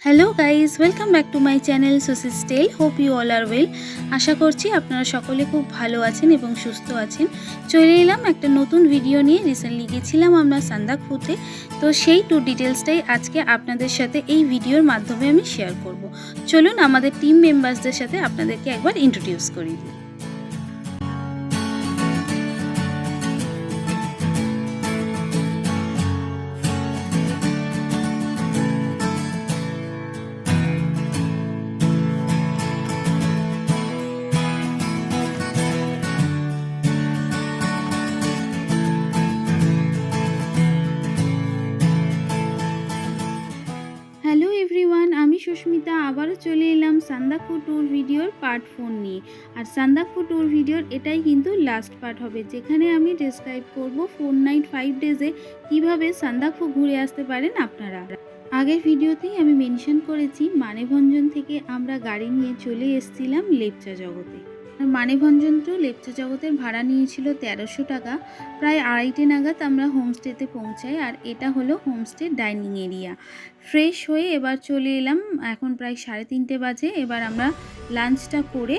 Hello guys, welcome back to my channel সুসিস টেল। Hope you all are well. আশা করছি আপনারা সকলে খুব ভালো আছেন এবং সুস্থ আছেন। চলে এলাম একটা নতুন ভিডিও নিয়ে। রিসেন্টলি গেছিলাম আমরা সান্দাকফুতে, তো সেই ট্যুর ডিটেলসটাই আজকে আপনাদের সাথে এই ভিডিওর মাধ্যমে আমি শেয়ার করব। চলুন আমাদের টিম মেম্বার্সদের সাথে আপনাদেরকে একবার ইন্ট্রোডিউস করিয়ে দিই। হ্যালো এভরিওয়ান, আমি সুস্মিতা আবারও চলে এলাম সান্দাকফু ট্যুর ভিডিওর পার্ট 4 নিয়ে। আর সান্দাকফু ট্যুর ভিডিওর এটাই কিন্তু লাস্ট পার্ট হবে, যেখানে আমি ডেসক্রাইব করব 4 নাইট 5 ডেজে কীভাবে সান্দাকফু ঘুরে আসতে পারেন আপনারা। আগের ভিডিওতেই আমি মেনশন করেছি মানেভঞ্জন থেকে আমরা গাড়ি নিয়ে চলে এসেছিলাম লেপচা জগতে। আর মানেভঞ্জন টু লেপচা জগতের ভাড়া নিয়েছিল 1300 টাকা। প্রায় 2:30 নাগাদ আমরা হোমস্টেতে পৌঁছাই। আর এটা হলো হোমস্টে ডাইনিং এরিয়া। ফ্রেশ হয়ে এবার চলে এলাম, এখন প্রায় 3:30 বাজে। এবার আমরা লাঞ্চটা করে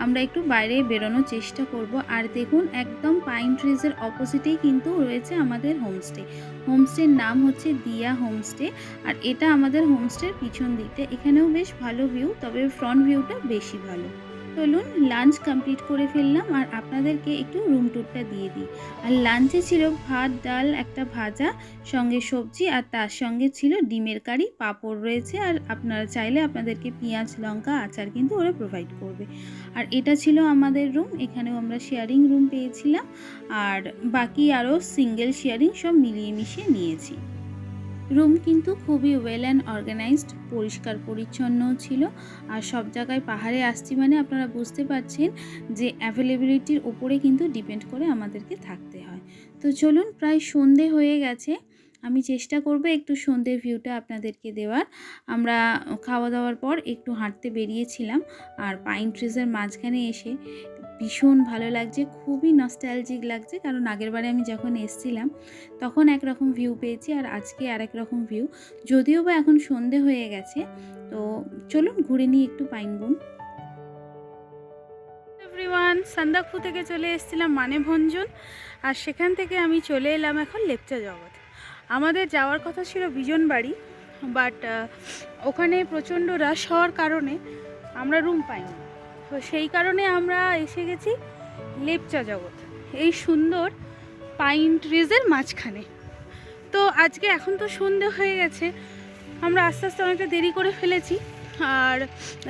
আমরা একটু বাইরে বেরোনোর চেষ্টা করব। আর দেখুন, একদম পাইন ট্রিজের অপোজিটেই কিন্তু রয়েছে আমাদের হোমস্টে। হোমস্টের নাম হচ্ছে দিয়া হোমস্টে। আর এটা আমাদের হোমস্টের পিছন দিকটা। এখানেও বেশ ভালো ভিউ, তবে ফ্রন্ট ভিউটা বেশি ভালো। চলুন লাঞ্চ কমপ্লিট করে ফেললাম আর আপনাদেরকে একটু রুম ট্যুরটা দিয়ে দিই। আর লাঞ্চে ছিল ভাত, ডাল, একটা ভাজা, সঙ্গে সবজি, আর তার সঙ্গে ছিল ডিমের কারি, পাঁপড় রয়েছে। আর আপনারা চাইলে আপনাদেরকে পেঁয়াজ, লঙ্কা, আচার কিন্তু ওরা প্রোভাইড করবে। আর এটা ছিল আমাদের রুম। এখানেও আমরা শেয়ারিং রুম পেয়েছিলাম, আর বাকি আরও সিঙ্গেল শেয়ারিং সব মিলিয়ে মিশিয়ে নিয়েছি। রুম কিন্তু খুবই ওয়েল অ্যান্ড অর্গানাইজড, পরিষ্কার পরিচ্ছন্নও ছিল। আর সব জায়গায় পাহাড়ে আসছি মানে আপনারা বুঝতে পারছেন যে অ্যাভেলেবিলিটির ওপরে কিন্তু ডিপেন্ড করে আমাদেরকে থাকতে হয়। তো চলুন, প্রায় সন্ধে হয়ে গেছে। আমি চেষ্টা করব একটু সন্ধ্যের ভিউটা আপনাদেরকে দেওয়ার। আমরা খাওয়া দাওয়ার পর একটু হাঁটতে বেরিয়েছিলাম, আর পাইন ট্রিজের মাঝখানে এসে ভীষণ ভালো লাগছে, খুবই নস্টালজিক লাগছে। কারণ আগেরবারে আমি যখন এসেছিলাম তখন একরকম ভিউ পেয়েছি, আর আজকে আরেক রকম ভিউ, যদিও বা এখন সন্ধে হয়ে গেছে। তো চলুন ঘুরে নিই একটু পাইন বন। এভরিওয়ান, সান্দাকফু থেকে চলে এসেছিলাম মানেভঞ্জন, আর সেখান থেকে আমি চলে এলাম এখন লেপচা জগৎ। আমাদের যাওয়ার কথা ছিল বিজনবাড়ি, বাট ওখানে প্রচণ্ড রাশ হওয়ার কারণে আমরা রুম পাইনি। তো সেই কারণে আমরা এসে গেছি লেপচা জগৎ, এই সুন্দর পাইন ট্রিজের মাঝখানে। তো আজকে এখন তো সন্ধে হয়ে গেছে, আমরা আস্তে আস্তে অনেকটা দেরি করে ফেলেছি। আর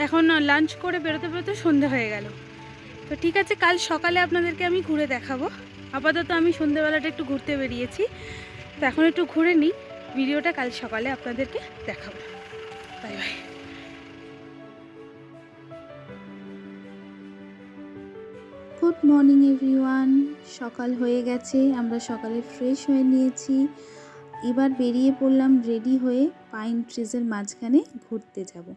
এখন লাঞ্চ করে বেরোতে বেরোতে সন্ধে হয়ে গেল। তো ঠিক আছে, কাল সকালে আপনাদেরকে আমি ঘুরে দেখাবো। আপাতত আমি সন্ধেবেলাটা একটু ঘুরতে বেরিয়েছি, তো এখন একটু ঘুরে নিই। ভিডিওটা কাল সকালে আপনাদেরকে দেখাবো। Bye bye. Good morning everyone. সকাল হয়ে গেছে, আমরা সকালে ফ্রেশ হয়ে নিয়েছি। এবার বেরিয়ে পড়লাম রেডি হয়ে পাইন ট্রিজের মাঝখানে ঘুরতে যাব।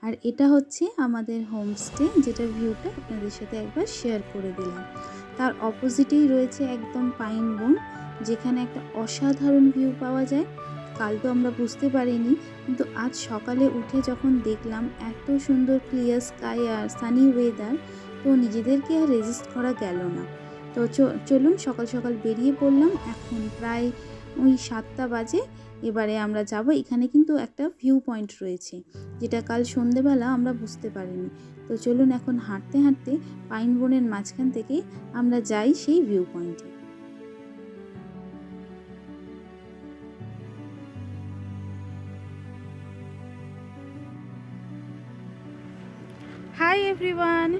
আর এটা হচ্ছে আমাদের হোমস্টে, যেটা ভিউটা আপনাদের সাথে একবার শেয়ার করে দিলাম। তার অপোজিটেই রয়েছে একদম পাইন বন, যেখানে একটা অসাধারণ ভিউ পাওয়া যায়। কাল তো আমরা বুঝতে পারিনি, কিন্তু আজ সকালে উঠে যখন দেখলাম এত সুন্দর ক্লিয়ার স্কাই আর সানি ওয়েদার, তো নিজেদেরকে আর রেজিস্ট করা গেল না। তো চলুন সকাল সকাল বেরিয়ে পড়লাম। এখন প্রায় ওই 7টা বাজে। এবারে আমরা যাব। এখানে কিন্তু একটা ভিউ পয়েন্ট রয়েছে, যেটা কাল সন্ধেবেলা আমরা বুঝতে পারিনি। তো চলুন এখন হাঁটতে হাঁটতে পাইন বনের মাঝখান থেকে আমরা যাই সেই ভিউ পয়েন্টে। হাই এভরিওয়ান,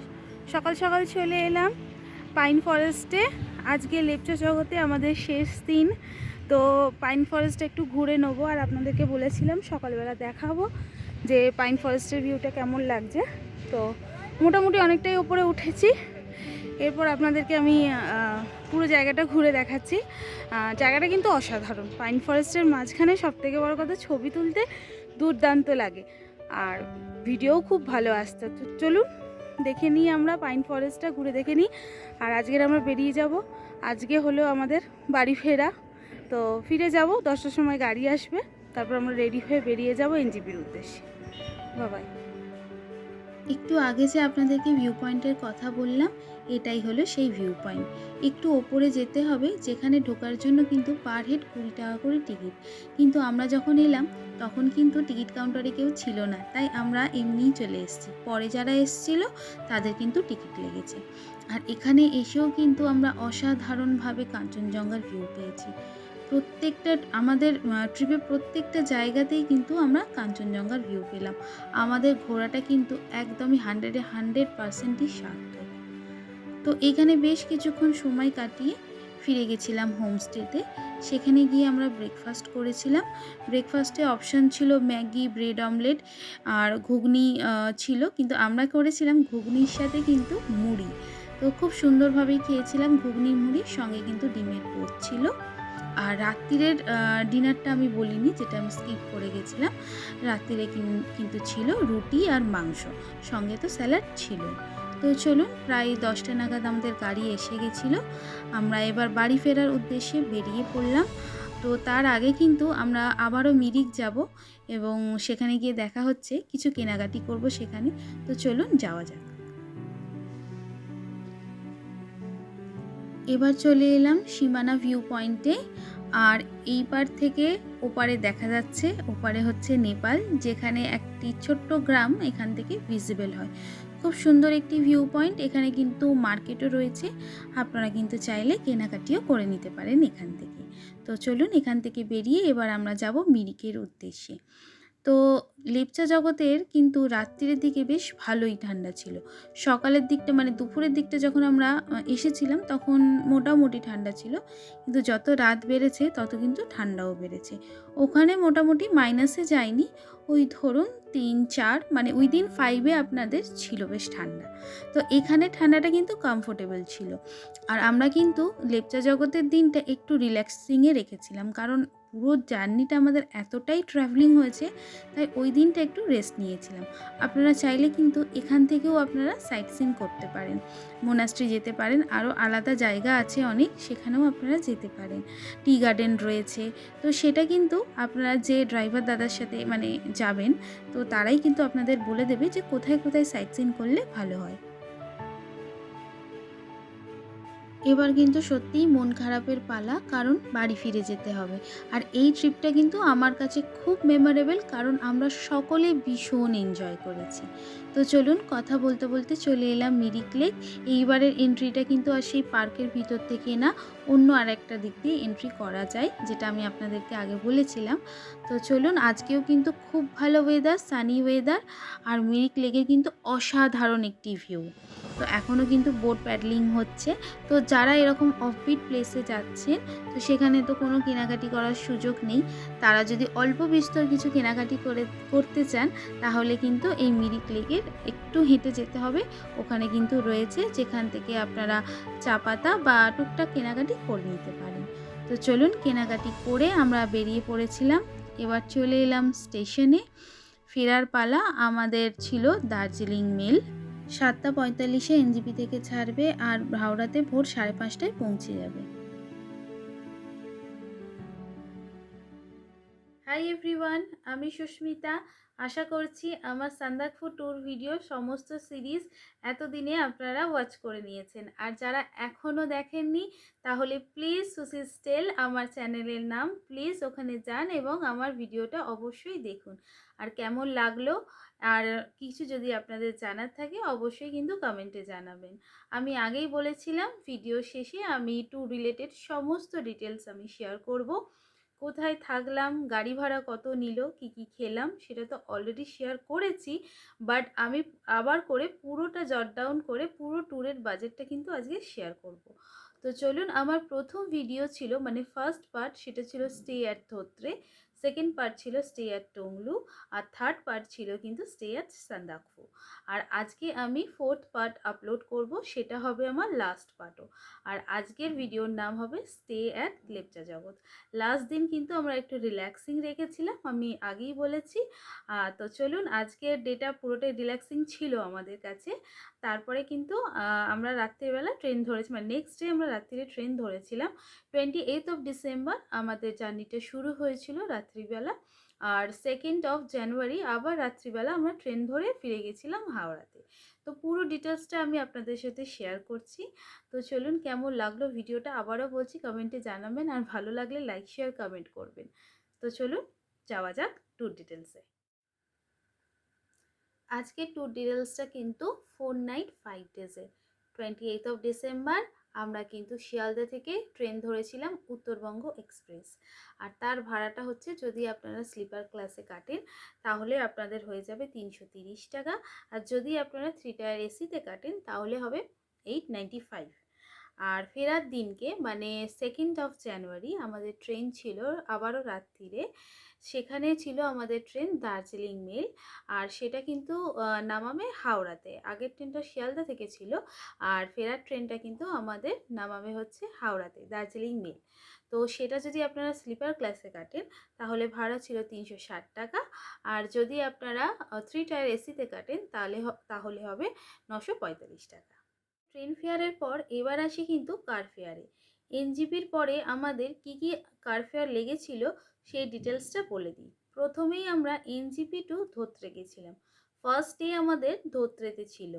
সকাল সকাল চলে এলাম পাইন ফরেস্টে। আজকে লেপচা জগতে আমাদের শেষ দিন। তো পাইন ফরেস্টে একটু ঘুরে নেবো, আর আপনাদেরকে বলেছিলাম সকালবেলা দেখাবো যে পাইন ফরেস্টের ভিউটা কেমন লাগছে। তো মোটামুটি অনেকটাই ওপরে উঠেছি। এরপর আপনাদেরকে আমি পুরো জায়গাটা ঘুরে দেখাচ্ছি। জায়গাটা কিন্তু অসাধারণ। পাইন ফরেস্টের মাঝখানে সবথেকে বড় কথা, ছবি তুলতে দুর্দান্ত লাগে, আর ভিডিও খুব ভালো আসছে। তো চলুন দেখে নিই, আমরা পাইন ফরেস্টটা ঘুরে দেখে নিই। আর আজকের আমরা বেরিয়ে যাব। আজকে হলো আমাদের বাড়ি ফেরা। তো ফিরে যাব 10টার সময়, গাড়ি আসবে। তারপর আমরা রেডি হয়ে বেরিয়ে যাব এনজিপির উদ্দেশ্যে। বাবাই। একটু আগে যে আপনাদেরকে ভিউ পয়েন্টের কথা বললাম, এটাই হলো সেই ভিউ পয়েন্ট। একটু ওপরে যেতে হবে, যেখানে ঢোকার জন্য কিন্তু পার হেড 20 টাকা করে টিকিট। কিন্তু আমরা যখন এলাম তখন কিন্তু টিকিট কাউন্টারে কেউ ছিল না, তাই আমরা এমনিই চলে এসেছি। পরে যারা এসেছিল তাদের কিন্তু টিকিট লেগেছে। আর এখানে এসেও কিন্তু আমরা অসাধারণভাবে কাঞ্চনজঙ্ঘার ভিউ পেয়েছি। প্রত্যেকটা আমাদের ট্রিপে প্রত্যেকটা জায়গাতেই কিন্তু আমরা কাঞ্চনজঙ্ঘার ভিউ পেলাম। আমাদের ঘোরাটা কিন্তু একদমই 100% সার্থক। তো এখানে বেশ কিছুক্ষণ সময় কাটিয়ে ফিরে গেছিলাম হোমস্টেতে। সেখানে গিয়ে আমরা ব্রেকফাস্ট করেছিলাম। ব্রেকফাস্টে অপশান ছিল ম্যাগি, ব্রেড অমলেট আর ঘুগনি ছিল, কিন্তু আমরা করেছিলাম ঘুগনির সাথে কিন্তু মুড়ি। তো খুব সুন্দরভাবেই খেয়েছিলাম ঘুগনি মুড়ি, সঙ্গে কিন্তু ডিমের পোচ ছিল। আর রাত্তিরের ডিনারটা আমি বলিনি, যেটা আমি স্কিপ করে গেছিলাম। রাত্তিরে কিন্তু ছিল রুটি আর মাংস, সঙ্গে তো স্যালাড ছিল। তো চলুন, প্রায় 10টা নাগাদ আমাদের গাড়ি এসে গেছিলো। আমরা এবার বাড়ি ফেরার উদ্দেশ্যে বেরিয়ে পড়লাম। তো তার আগে কিন্তু আমরা আবারও মিরিক যাব এবং সেখানে গিয়ে দেখা হচ্ছে, কিছু কেনাকাটি করব সেখানে। তো চলুন যাওয়া যাক। এবার চলে এলাম সীমানা ভিউ পয়েন্টে। আর এই পার থেকে ওপারে দেখা যাচ্ছে, ওপারে হচ্ছে নেপাল, যেখানে একটি ছোট্ট গ্রাম এখান থেকে ভিজিবল হয়। খুব সুন্দর একটি ভিউ পয়েন্ট। এখানে কিন্তু মার্কেটও রয়েছে, আপনারা কিন্তু চাইলে কেনাকাটিও করে নিতে পারেন এখান থেকে। তো চলুন, এখান থেকে বেরিয়ে এবার আমরা যাব মিরিকের উদ্দেশ্যে। তো লেপচা জগতের কিন্তু রাত্রির দিকে বেশ ভালোই ঠান্ডা ছিল। সকালের দিকটা মানে দুপুরের দিকটা যখন আমরা এসেছিলাম তখন মোটামুটি ঠান্ডা ছিল, কিন্তু যত রাত বেড়েছে তত কিন্তু ঠান্ডাও বেড়েছে। ওখানে মোটামুটি মাইনাসে যায়নি, ওই ধরুন 3-4 মানে উইদিন 5-এ আপনাদের ছিল বেশ ঠান্ডা। তো এখানে ঠান্ডাটা কিন্তু কমফোর্টেবল ছিল। আর আমরা কিন্তু লেপচা জগতের দিনটা একটু রিল্যাক্সিংয়ে রেখেছিলাম, কারণ পুরো জার্নিটা আমাদের এতটাই ট্রাভেলিং হয়েছে, তাই ওই দিনটা একটু রেস্ট নিয়েছিলাম। আপনারা চাইলে কিন্তু এখান থেকেও আপনারা সাইট সিইং করতে পারেন, মোনাস্ট্রি যেতে পারেন, আরও আলাদা জায়গা আছে অনেক, সেখানেও আপনারা যেতে পারেন। টি গার্ডেন রয়েছে। তো সেটা কিন্তু আপনারা যে ড্রাইভার দাদার সাথে মানে যাবেন, তো তারাই কিন্তু আপনাদের বলে দেবে যে কোথায় কোথায় সাইট সিইং করলে ভালো হয়। এবার কিন্তু সত্যিই মন খারাপের পালা, কারণ বাড়ি ফিরে যেতে হবে। আর এই ট্রিপটা কিন্তু আমার কাছে খুব মেমোরেবল, কারণ আমরা সকলে ভীষণ এনজয় করেছি। তো চলুন, কথা বলতে বলতে চলে এলাম মিরিক লেক। এইবারের এন্ট্রিটা কিন্তু আর সেই পার্কের ভিতর থেকে না, অন্য আরেকটা দিক দিয়ে এন্ট্রি করা যায়, যেটা আমি আপনাদেরকে আগে বলেছিলাম। তো চলুন, আজকেও কিন্তু খুব ভালো ওয়েদার, সানি ওয়েদার, আর মিরিক লেকের কিন্তু অসাধারণ একটি ভিউ। তো এখনও কিন্তু বোট প্যাডলিং হচ্ছে। তো যারা এরকম অফবিট প্লেসে যাচ্ছেন, তো সেখানে তো কোনো কেনাকাটি করার সুযোগ নেই। তারা যদি অল্প বিস্তর কিছু কেনাকাটি করতে চান, তাহলে কিন্তু এই মিরিক লেকের একটু হেঁটে যেতে হবে। ওখানে কিন্তু রয়েছে, যেখান থেকে আপনারা চা পাতা বা টুকটাক কেনাকাটি করে নিতে পারেন। তো চলুন, কেনাকাটি করে আমরা বেরিয়ে পড়েছিলাম। এবার চলে এলাম স্টেশনে। ফেরার পালা। আমাদের ছিল দার্জিলিং মেল। 7:45-এ এনজেপি থেকে ছাড়বে আর হাওড়াতে ভোর 5:30টায় পৌঁছে যাবে। হাই এভরিওয়ান, আমি সুস্মিতা। আশা করছি আমার সান্দাকফু ট্যুর ভিডিও সমস্ত সিরিজ এতদিনে আপনারা ওয়াচ করে নিয়েছেন। আর যারা এখনও দেখেননি, তাহলে প্লিজ সুসিস টেল আমার চ্যানেলের নাম, প্লিজ ওখানে যান এবং আমার ভিডিওটা অবশ্যই দেখুন। আর কেমন লাগলো আর কিছু যদি আপনাদের জানার থাকে, অবশ্যই কিন্তু কমেন্টে জানাবেন। আমি আগেই বলেছিলাম ভিডিও শেষে আমি ট্যুর রিলেটেড সমস্ত ডিটেলস আমি শেয়ার করব। কোথায় থাকলাম, গাড়ি ভাড়া কত নিল, কি কি খেলাম, সেটা তো অলরেডি শেয়ার করেছি। বাট আমি আবার করে পুরোটা জট ডাউন করে পুরো ট্যুরের বাজেটটা কিন্তু আজকে শেয়ার করব। তো চলুন, আমার প্রথম ভিডিও ছিল মানে ফার্স্ট পার্ট, সেটা ছিল stay at Dhotrey, second part ছিল স্টে অ্যাট টংলু, আর থার্ড পার্ট ছিল কিন্তু স্টে অ্যাট সান্দাকফু। আর আজকে আমি ফোর্থ পার্ট আপলোড করব, সেটা হবে আমার লাস্ট পার্টও। আর আজকের ভিডিওর নাম হবে স্টে অ্যাট লেপচা জগৎ। লাস্ট দিন কিন্তু আমরা একটু রিল্যাক্সিং রেখেছিলাম, আমি আগেই বলেছি। তো চলুন, আজকের ডেটা পুরোটাই রিল্যাক্সিং ছিল আমাদের কাছে। তারপরে কিন্তু আমরা রাত্রিবেলা ট্রেন ধরেছি, মানে নেক্সট ডে আমরা রাত্রিরে ট্রেন ধরেছিলাম। 28 ডিসেম্বর আমাদের জার্নিটা শুরু হয়েছিল রাত্রিবেলা। আর 2nd অফ জানুয়ারি আবার রাত্রিবেলা আমরা ট্রেন ধরে ফিরে গেছিলাম হাওড়াতে। তো পুরো ডিটেলসটা আমি আপনাদের সাথে শেয়ার করছি। তো চলুন, কেমন লাগলো ভিডিওটা আবারও বলছি কমেন্টে জানাবেন, আর ভালো লাগলে লাইক শেয়ার কমেন্ট করবেন। তো চলুন যাওয়া যাক ট্যুর ডিটেলসে। আজকের ট্যুর ডিটেলসটা কিন্তু 4 নাইট 5 ডেজের। 28th অফ ডিসেম্বর আমরা কিন্তু শিয়ালদা থেকে ট্রেন ধরেছিলাম উত্তরবঙ্গ এক্সপ্রেস। আর তার ভাড়াটা হচ্ছে, যদি আপনারা স্লিপার ক্লাসে কাটেন তাহলে আপনাদের হয়ে যাবে 330 টাকা, আর যদি আপনারা 3 টায়ার এসিতে কাটেন তাহলে হবে 895। আর ফেরার দিনকে মানে 2nd অফ জানুয়ারি আমাদের ট্রেন ছিল আবারও রাত্রিরে। সেখানে ছিল আমাদের ট্রেন দার্জিলিং মেল, আর সেটা কিন্তু নামাবে হাওড়াতে। আগের ট্রেনটা শিয়ালদা থেকে ছিল, আর ফেরার ট্রেনটা কিন্তু আমাদের নামাবে হচ্ছে হাওড়াতে, দার্জিলিং মেল। তো সেটা যদি আপনারা স্লিপার ক্লাসে কাটেন তাহলে ভাড়া ছিল 360 টাকা, আর যদি আপনারা 3 টায়ার এসিতে কাটেন তাহলে হবে 945 টাকা। ট্রেন ফেয়ারের পর এবার আসি কিন্তু কার ফেয়ারে। এনজিপির পরে আমাদের কি কি কার ফেয়ার লেগেছিল সেই ডিটেলসটা বলে দিই। প্রথমেই আমরা এনজিপি টু ধোত্রে গেছিলাম। ফার্স্ট ডে আমাদের ধোত্রেতে ছিল।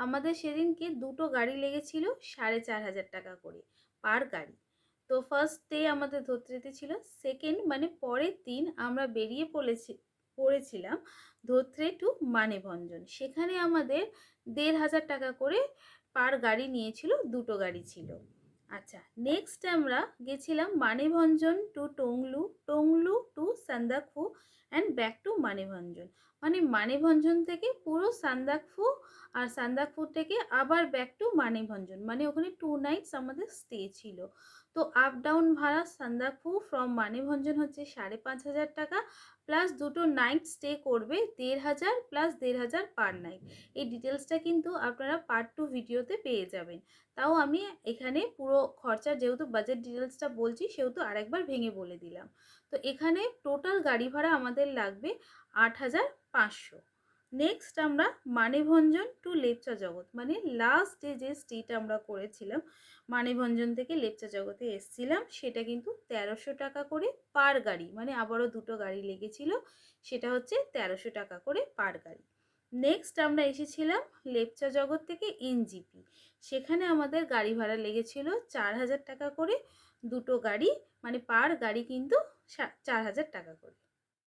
আমাদের সেদিনকে দুটো গাড়ি লেগেছিল 4,500 টাকা করে পার গাড়ি। তো ফার্স্ট ডে আমাদের ধোত্রেতে ছিল। সেকেন্ড মানে পরের দিন আমরা বেরিয়ে পড়েছিলাম ধোত্রে টু মানেভঞ্জন। সেখানে আমাদের 1,500 টাকা করে পার গাড়ি নিয়েছিল, দুটো গাড়ি ছিল। আচ্ছা, নেক্সট আমরা গেছিলাম Manebhanjan to Tonglu, Tonglu to Sandakphu and back to Manebhanjan. মানে মানেভঞ্জন থেকে পুরো সান্দাকফু, আর সান্দাকফু থেকে আবার ব্যাক টু মানেভঞ্জন, মানে ওখানে 2 নাইটস আমাদের স্টে ছিল। তো আপ ডাউন ভাড়া সান্দাকফু ফ্রম মানেভঞ্জন হচ্ছে 5,500 টাকা, প্লাস দুটো নাইট স্টে করবে 1,500 প্লাস 1,500 পার নাইট। এই ডিটেলসটা কিন্তু আপনারা পার্ট 2 ভিডিওতে পেয়ে যাবেন। তাও আমি এখানে পুরো খরচা, যেহেতু বাজেট ডিটেলসটা বলছি সেহেতু আরেকবার ভেঙে বলে দিলাম। তো এখানে টোটাল গাড়ি ভাড়া আমাদের লাগবে 8,500। নেক্সট আমরা মানেভঞ্জন টু লেপচা জগৎ, মানে লাস্ট ডে যে স্টেটা আমরা করেছিলাম, মানেভঞ্জন থেকে লেপচা জগতে এসছিলাম, সেটা কিন্তু 1,300 টাকা করে পার গাড়ি, মানে আবারও দুটো গাড়ি লেগেছিল, সেটা হচ্ছে 1,300 টাকা করে পার গাড়ি। নেক্সট আমরা এসেছিলাম লেপচা জগৎ থেকে এনজিপি। সেখানে আমাদের গাড়ি ভাড়া লেগেছিল 4,000 টাকা করে দুটো গাড়ি, মানে পার গাড়ি কিন্তু 4,000 টাকা করে।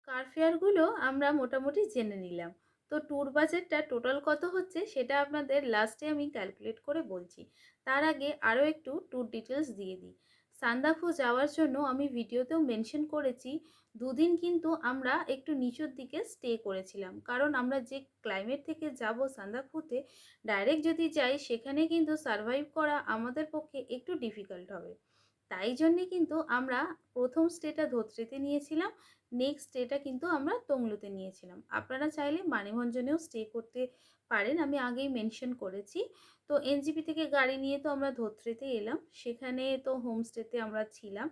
কার ফেয়ারগুলো আমরা মোটামুটি জেনে নিলাম। তো ট্যুর বাজেটটা টোটাল কত হচ্ছে সেটা আপনাদের লাস্টে আমি ক্যালকুলেট করে বলছি। তার আগে আরও একটু ট্যুর ডিটেলস দিয়ে দিই। সান্দাকফু যাওয়ার জন্য আমি ভিডিওতেও মেনশন করেছি, দুদিন কিন্তু আমরা একটু নিচুর দিকে স্টে করেছিলাম, কারণ আমরা যে ক্লাইমেট থেকে যাব সান্দাকফুতে, ডাইরেক্ট যদি যাই সেখানে কিন্তু সারভাইভ করা আমাদের পক্ষে একটু ডিফিকাল্ট হবে। তাই জন্যে কিন্তু আমরা প্রথম স্টেটা ধোত্রেতে নিয়েছিলাম, নেক্সট স্টেটা কিন্তু আমরা তমলুতে নিয়েছিলাম। আপনারা চাইলে মানেভঞ্জনেও স্টে করতে পারেন, আমি আগেই মেনশন করেছি। তো এনজিপি থেকে গাড়ি নিয়ে তো আমরা ধোত্রেতে এলাম, সেখানে তো হোমস্টেতে আমরা ছিলাম।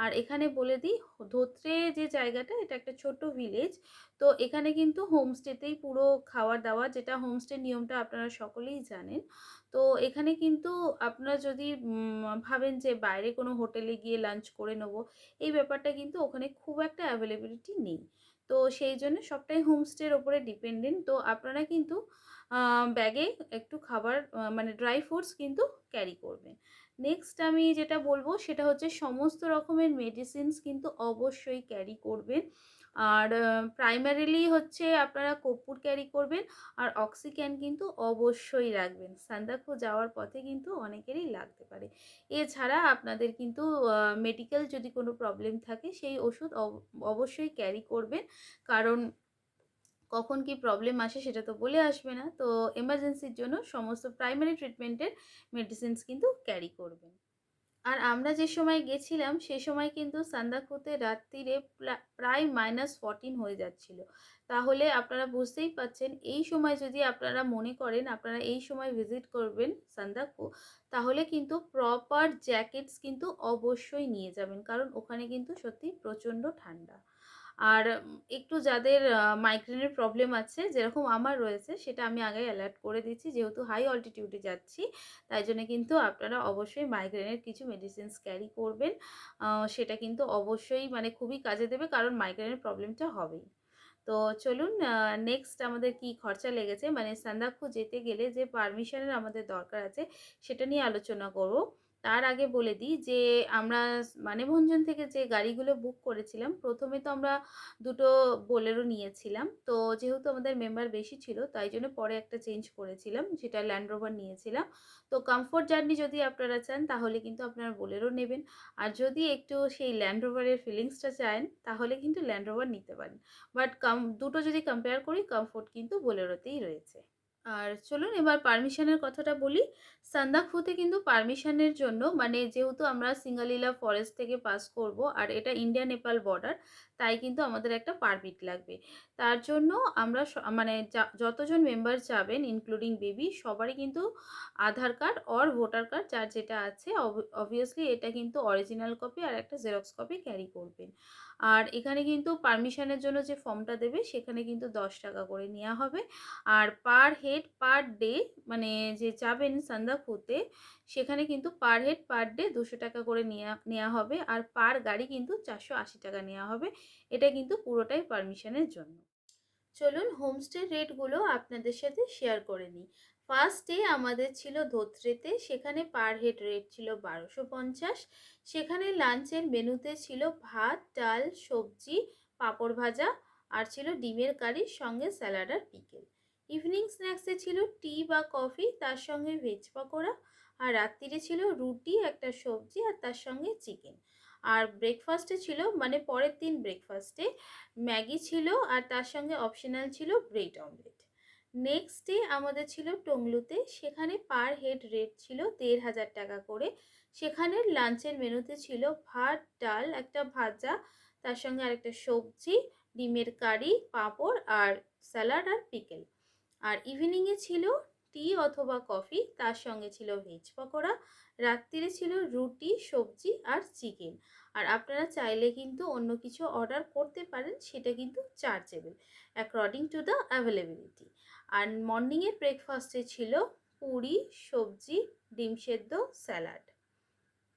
আর এখানে বলে দিই, ধোত্রে যে জায়গাটা, এটা একটা ছোট্ট ভিলেজ। তো এখানে কিন্তু হোমস্টেতেই পুরো খাওয়া দাওয়া, যেটা হোমস্টে নিয়মটা আপনারা সকলেই জানেন। তো এখানে কিন্তু আপনারা যদি ভাবেন যে বাইরে কোনো হোটেলে গিয়ে লাঞ্চ করে নেবো, এই ব্যাপারটা কিন্তু ওখানে খুব একটা অ্যাভেলেবিলিটি নেই। তো সেই জন্য সবটাই হোমস্টের ওপরে ডিপেন্ডেন্ট। তো আপনারা কিন্তু ব্যাগে একটু খাবার মানে ড্রাই ফ্রুটস কিন্তু ক্যারি করবেন। নেক্সট আমি যেটা বলবো সেটা হচ্ছে সমস্ত রকমের মেডিসিনস কিন্তু অবশ্যই ক্যারি করবেন। আর প্রাইমারিলি হচ্ছে আপনারা কর্পূর ক্যারি করবেন, আর অক্সিক্যান কিন্তু অবশ্যই রাখবেন। সান্দাকফু যাওয়ার পথে কিন্তু অনেকেরই লাগতে পারে। এছাড়া আপনাদের কিন্তু মেডিকেল যদি কোনো প্রবলেম থাকে সেই ওষুধ অবশ্যই ক্যারি করবেন, কারণ কখন কি প্রবলেম আসে সেটা তো বলে আসবে না। তো এমার্জেন্সির জন্য সমস্ত প্রাইমারি ট্রিটমেন্টের মেডিসিনস কিন্তু ক্যারি করবেন। আর আমরা যে সময় গেছিলাম সে সময় কিন্তু সান্দাকফুতে রাত্রিরে প্রায় -14 হয়ে যাচ্ছিল। তাহলে আপনারা বুঝতেই পারছেন, এই সময় যদি আপনারা মনে করেন আপনারা এই সময় ভিজিট করবেন সান্দাকফু, তাহলে কিন্তু প্রপার জ্যাকেটস কিন্তু অবশ্যই নিয়ে যাবেন, কারণ ওখানে কিন্তু সত্যি প্রচণ্ড ঠান্ডা। আর একটু যাদের মাইগ্রেনের প্রবলেম আছে যেরকম আমার রয়েছে সেটা আমি আগেই অ্যালার্ট করে দিচ্ছি। যেহেতু হাই অল্টিটিউডে যাচ্ছি তাই জন্য কিন্তু আপনারা অবশ্যই মাইগ্রেনের কিছু মেডিসিনস ক্যারি করবেন। সেটা কিন্তু অবশ্যই মানে খুবই কাজে দেবে, কারণ মাইগ্রেনের প্রবলেমটা হবেই। তো চলুন নেক্সট আমাদের কি খরচা লেগেছে, মানে সান্দাকফু যেতে গেলে যে পারমিশনের আমাদের দরকার আছে সেটা নিয়ে আলোচনা করব। তার আগে বলে দিই যে আমরা মানেভঞ্জন থেকে যে গাড়িগুলো বুক করেছিলাম, প্রথমে তো আমরা দুটো বোলেরো নিয়েছিলাম। তো যেহেতু আমাদের মেম্বার বেশি ছিল তাই জন্য পরে একটা চেঞ্জ করেছিলাম, যেটা ল্যান্ড রোভার নিয়েছিলাম। তো কমফোর্ট জার্নি যদি আপনারা চান তাহলে কিন্তু আপনারা বোলেরো নেবেন, আর যদি একটু সেই ল্যান্ড রোভারের ফিলিংসটা চান তাহলে কিন্তু ল্যান্ড রোভার নিতে পারেন। বাট দুটো যদি কম্পেয়ার করি, কমফোর্ট কিন্তু বোলেরোতেই রয়েছে। আর চলুন এবার পারমিশনের কথাটা বলি। সান্দাকফুতে কিন্তু পারমিশনের জন্য, মানে যেহেতু আমরা সিঙ্গালিলা ফরেস্ট থেকে পাস করব আর এটা ইন্ডিয়া নেপাল বর্ডার, তাই কিন্তু আমাদের একটা পারমিট লাগবে। তার জন্য আমরা মানে যতজন মেম্বার যাবেন ইনক্লুডিং বেবি সবারই কিন্তু আধার কার্ড অর ভোটার কার্ড যার যেটা আছে, অবভিয়াসলি এটা কিন্তু অরিজিনাল কপি আর একটা জেরক্স কপি ক্যারি করবেন। আর এখানে কিন্তু পারমিশনের জন্য যে ফর্মটা দেবে সেখানে কিন্তু 10 টাকা করে নেওয়া হবে। আর পার হেড পার ডে, মানে যে যাবেন সান্দাকফুতে সেখানে কিন্তু পার হেড পার ডে 200 টাকা করে নেওয়া হবে, আর পার গাড়ি কিন্তু 480 টাকা নেওয়া হবে। এটা কিন্তু পুরোটাই পারমিশনের জন্য। চলুন হোমস্টে রেটগুলো আপনাদের সাথে শেয়ার করে নিই। ফার্স্ট ডে আমাদের ছিল ধোত্রেতে, সেখানে পার হেড রেট ছিল 1250। সেখানে লাঞ্চের মেনুতে ছিল ভাত, ডাল, সবজি, পাঁপড় ভাজা আর ছিল ডিমের কারির সঙ্গে স্যালাড আর পিকেল। ইভিনিং স্ন্যাক্সে ছিল টি বা কফি, তার সঙ্গে ভেজ পকোড়া। আর রাত্রিরে ছিল রুটি, একটা সবজি আর তার সঙ্গে চিকেন। আর ব্রেকফাস্টে ছিল, মানে পরের দিন ব্রেকফাস্টে ম্যাগি ছিল আর তার সঙ্গে অপশনাল ছিল ব্রেড অমলেট। নেক্সট ডে আমাদের ছিল টংলুতে, সেখানে পার হেড রেট ছিল 1500 টাকা করে। সেখানে লাঞ্চের মেনুতে ছিল ভাত, ডাল, একটা ভাজা, তার সঙ্গে আরেকটা সবজি, ডিমের কারি, পাঁপড় আর স্যালাড আর পিকেল। আর ইভিনিংয়ে ছিল টি অথবা কফি, তার সঙ্গে ছিল ভেজ পকোড়া। রাত্রিরে ছিল রুটি, সবজি আর চিকেন। আর আপনারা চাইলে কিন্তু অন্য কিছু অর্ডার করতে পারেন, সেটা কিন্তু chargeable according to the availability. আর মর্নিংয়ের ব্রেকফাস্টে ছিল পুরি, সবজি, ডিম সেদ্ধ, স্যালাড।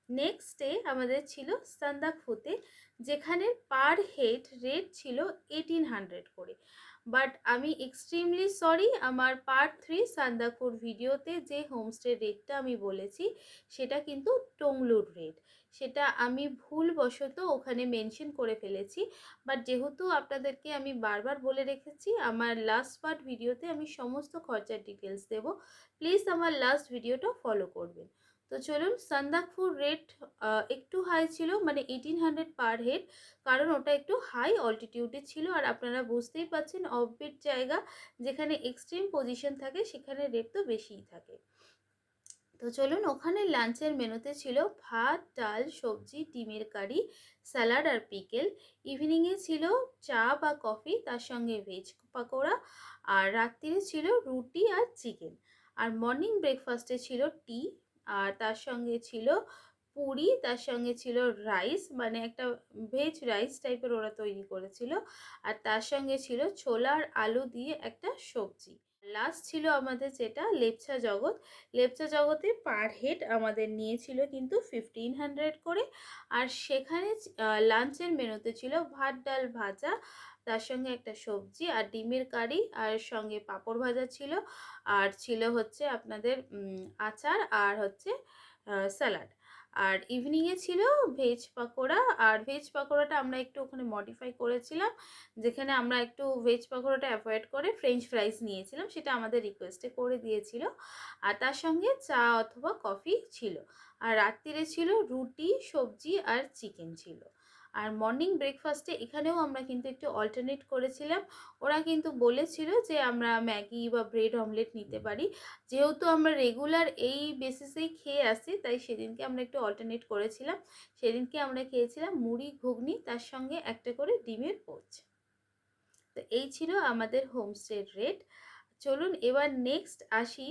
নেক্সট ডে আমাদের ছিল সান্দাকফুতে, যেখানে পার হেড রেট ছিল 1800 করে। বাট আমি এক্সট্রিমলি সরি, আমার পার্ট 3 সান্দাকফুর ভিডিওতে যে হোমস্টে রেটটা আমি বলেছি সেটা কিন্তু টংলুর রেট, সেটা আমি ভুলবশত ওখানে মেনশন করে ফেলেছি। বাট যেহেতু আপনাদেরকে আমি বারবার বলে রেখেছি আমার লাস্ট পার্ট ভিডিওতে আমি সমস্ত খরচার ডিটেলস দেবো, প্লিজ আমার লাস্ট ভিডিওটা ফলো করবেন। তো চলুন, সান্দাকফুর রেট একটু হাই ছিল, মানে 1800 পার হেড, কারণ ওটা একটু হাই অল্টিটিউডে ছিল। আর আপনারা বুঝতেই পাচ্ছেন অফবিট জায়গা, যেখানে এক্সট্রিম পজিশন থাকে সেখানে রেট তো বেশিই থাকে। তো চলুন, ওখানে লাঞ্চের মেনুতে ছিল ভাত, ডাল, সবজি, ডিমের কারি, স্যালাড আর পিকেল। ইভিনিংয়ে ছিল চা বা কফি, তার সঙ্গে ভেজ পাকোড়া। আর রাত্রিরে ছিল রুটি আর চিকেন। আর মর্নিং ব্রেকফাস্টে ছিল টি, আর তার সঙ্গে ছিল পুরি, তার সঙ্গে ছিল রাইস, মানে একটা ভেজ রাইস টাইপের ওরা তৈরি করেছিল। আর তার সঙ্গে ছিল ছোলা আর আলু দিয়ে একটা সবজি। লাস্ট ছিল আমাদের যেটা লেপচা জগৎ। লেপচা জগতে পার হেড আমাদের নিয়েছিল কিন্তু 1500 করে। আর সেখানে লাঞ্চের মেনুতে ছিল ভাত, ডাল, ভাজা, তার সঙ্গে একটা সবজি আর ডিমের কারি, আর সঙ্গে পাঁপড় ভাজা ছিল। আর ছিল হচ্ছে আপনাদের আচার আর হচ্ছে স্যালাড। আর ইভিনিংয়ে ছিল ভেজ পাকোড়া। আর ভেজ পাকোড়াটা আমরা একটু ওখানে মডিফাই করেছিলাম, যেখানে আমরা একটু ভেজ পাকোড়াটা অ্যাভয়েড করে ফ্রেঞ্চ ফ্রাইস নিয়েছিলাম, সেটা আমাদের রিকোয়েস্টে করে দিয়েছিল। আর তার সঙ্গে চা অথবা কফি ছিল। আর রাত্রিরে ছিল রুটি, সবজি আর চিকেন ছিল। আর মর্নিং ব্রেকফাস্টে এখানেও আমরা কিন্তু একটু অল্টারনেট করেছিলাম। ওরা কিন্তু বলেছিল যে আমরা ম্যাগি বা ব্রেড অমলেট নিতে পারি, যেহেতু আমরা রেগুলার এই বেসিসেই খেয়ে আসি তাই সেদিনকে আমরা একটু অল্টারনেট করেছিলাম। সেদিনকে আমরা খেয়েছিলাম মুড়ি, ঘুগনি, তার সঙ্গে একটা করে ডিমের পোচ। তো এই ছিল আমাদের হোমস্টের রেট। চলুন এবার নেক্সট আসি।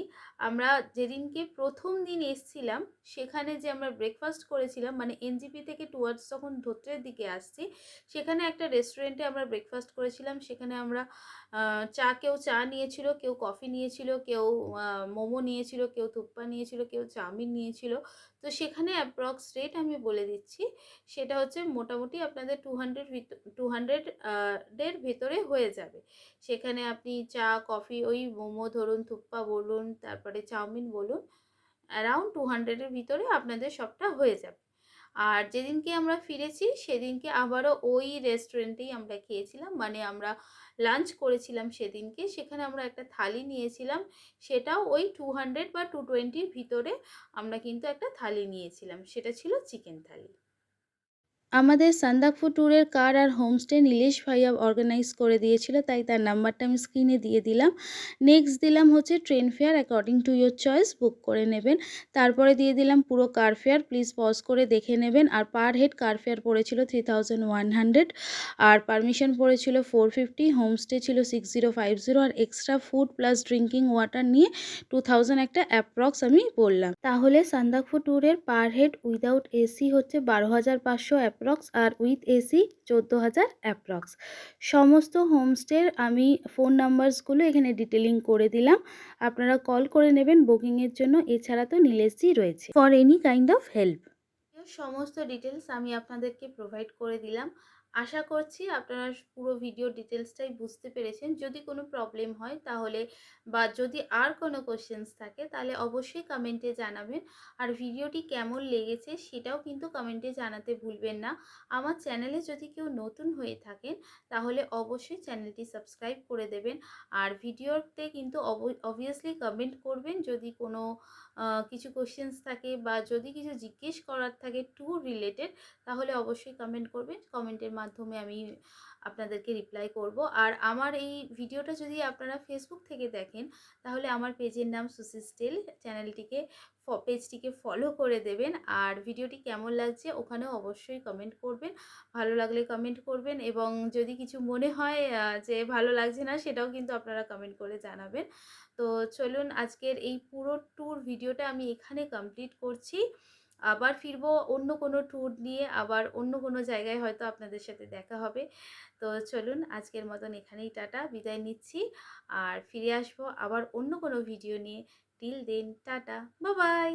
আমরা যেদিনকে প্রথম দিন এসছিলাম সেখানে যে আমরা ব্রেকফাস্ট করেছিলাম, মানে এনজিপি থেকে টুয়ার্ডস যখন ধোত্রের দিকে আসছি, সেখানে একটা রেস্টুরেন্টে আমরা ব্রেকফাস্ট করেছিলাম। সেখানে আমরা কেউ চা নিয়েছিল, কেউ কফি নিয়েছিল, কেউ মোমো নিয়েছিল, কেউ থুপ্পা নিয়েছিল, কেউ চাউমিন নিয়েছিল। তো সেখানে অ্যাপ্রক্স রেট আমি বলে দিচ্ছি, সেটা হচ্ছে মোটামুটি আপনাদের 200 এর ভেতরে হয়ে যাবে। সেখানে আপনি চা, কফি, ওই মোমো ধরুন, থুপ্পা বলুন, তারপরে চাউমিন বলুন, অ্যারাউন্ড 200 এর ভিতরে আপনাদের সবটা হয়ে যাবে। আর যেদিনকে আমরা ফিরেছি সেদিনকে আবারও ওই রেস্টুরেন্টেই আমরা খেয়েছিলাম, মানে আমরা লাঞ্চ করেছিলাম সেদিনকে। সেখানে আমরা একটা থালি নিয়েছিলাম, সেটাও ওই 200 বা 220 ভিতরে আমরা কিন্তু একটা থালি নিয়েছিলাম, সেটা ছিল চিকেন থালি। আমাদের সান্দাকফু ট্যুরের কার আর হোমস্টে নীলেশ ভাইয়া অর্গানাইজ করে দিয়েছিল, তাই তার নাম্বারটা আমি স্ক্রিনে দিয়ে দিলাম। নেক্সট দিলাম হচ্ছে train fare, according to your choice book করে নেবেন। তারপরে দিয়ে দিলাম পুরো কার ফেয়ার, প্লিজ পজ করে দেখে নেবেন। আর পার হেড কার ফেয়ার পড়েছিল 3100, আর পারমিশন পড়েছিল 450, হোমস্টে ছিল 6050, আর extra food plus drinking water নিয়ে 2000 একটা অ্যাপ্রক্স আমি বললাম। তাহলে সান্দাকফু ট্যুরের পার হেড উইদাউট এসি হচ্ছে 12,500 অ্যাপ্রক্স, আর উইথ এসি 14,000 অ্যাপ্রক্স। সমস্ত হোমস্টের আমি ফোন নাম্বারসগুলো এখানে ডিটেলিং করে দিলাম, আপনারা কল করে নেবেন বুকিংয়ের জন্য। এছাড়া তো নীলেশজি রয়েছে for any kind of help. সমস্ত ডিটেলস আমি আপনাদেরকে প্রোভাইড করে দিলাম। আশা করছি আপনারা পুরো ভিডিও ডিটেলসটাই বুঝতে পেরেছেন। যদি কোনো প্রবলেম হয় তাহলে, বা যদি আর কোনো কোশ্চেন্স থাকে তাহলে অবশ্যই কমেন্টে জানাবেন। আর ভিডিওটি কেমন লেগেছে সেটাও কিন্তু কমেন্টে জানাতে ভুলবেন না। আমার চ্যানেলে যদি কেউ নতুন হয়ে থাকেন তাহলে অবশ্যই চ্যানেলটি সাবস্ক্রাইব করে দেবেন। আর ভিডিওতে কিন্তু অবভিয়াসলি কমেন্ট করবেন যদি কোনো কিছু কোশ্চেন্স থাকে বা যদি কিছু জিজ্ঞেস করার থাকে ট্যুর রিলেটেড, তাহলে অবশ্যই কমেন্ট করবেন। কমেন্টের মাধ্যমে আমি আপনাদেরকে রিপ্লাই করব। আর আমার এই ভিডিওটা যদি আপনারা ফেসবুক থেকে দেখেন তাহলে আমার পেজের নাম সুসি স্টিল, চ্যানেলটিকে পেজটিকে ফলো করে দেবেন। আর ভিডিওটি কেমন লাগছে ওখানেও অবশ্যই কমেন্ট করবেন, ভালো লাগলে কমেন্ট করবেন, এবং যদি কিছু মনে হয় যে ভালো লাগছে না সেটাও কিন্তু আপনারা কমেন্ট করে জানাবেন। তো চলুন আজকের এই পুরো ট্যুর ভিডিওটা আমি এখানে কমপ্লিট করছি। আবার ফিরবো অন্য কোনো ট্যুর নিয়ে, আবার অন্য কোনো জায়গায় হয়তো আপনাদের সাথে দেখা হবে। তো চলুন আজকের মতন এখানেই টাটা, বিদায় নিচ্ছি। আর ফিরে আসবো আবার অন্য কোনো ভিডিও নিয়ে। Till then tata, bye by.